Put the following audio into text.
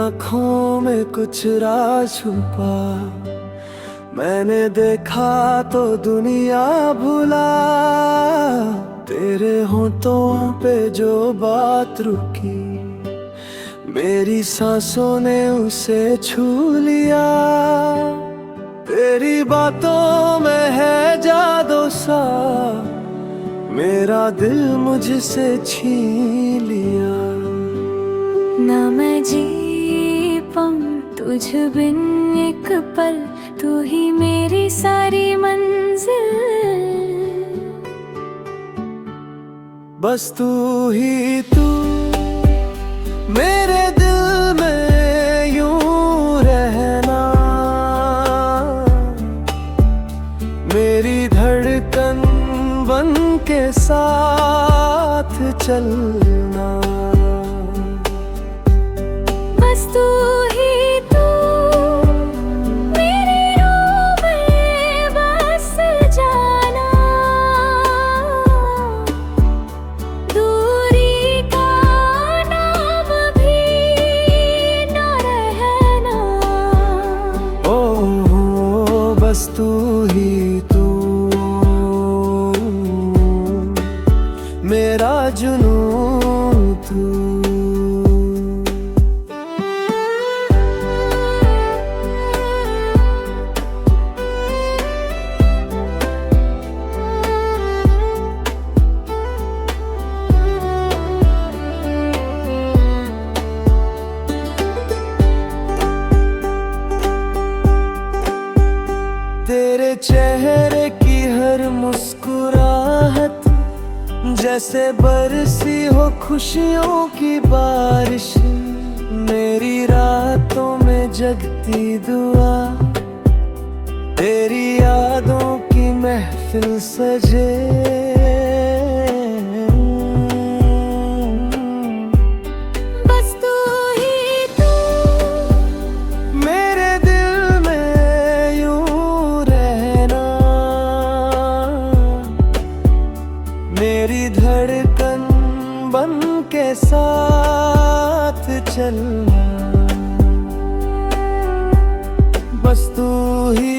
आँखों में कुछ राज छुपा, मैंने देखा तो दुनिया भुला। तेरे होठों पे जो बात रुकी, मेरी सांसों ने उसे छू लिया। तेरी बातों में है जादू सा, मेरा दिल मुझसे छीन लिया। ना मैं जी पाऊं तुझ बिन एक पल, तू ही मेरी सारी मंजिल। बस तू ही तू मेरे दिल में यूं रहना, मेरी धड़कन बन के साथ चलना। बस तू ही तू मेरी रूह में बस जाना, दूरी का नाम भी न रहना। ओ बस तू ही तू मेरा जुनून तू। तेरे चेहरे की हर मुस्कुराहट जैसे बरसी हो खुशियों की बारिश। मेरी रातों में जगती दुआ, तेरी यादों की महफिल सजे। बस तू ही तू मेरे दिल में यूं रहना, मेरी धड़कन बन के साथ चलना। बस तू ही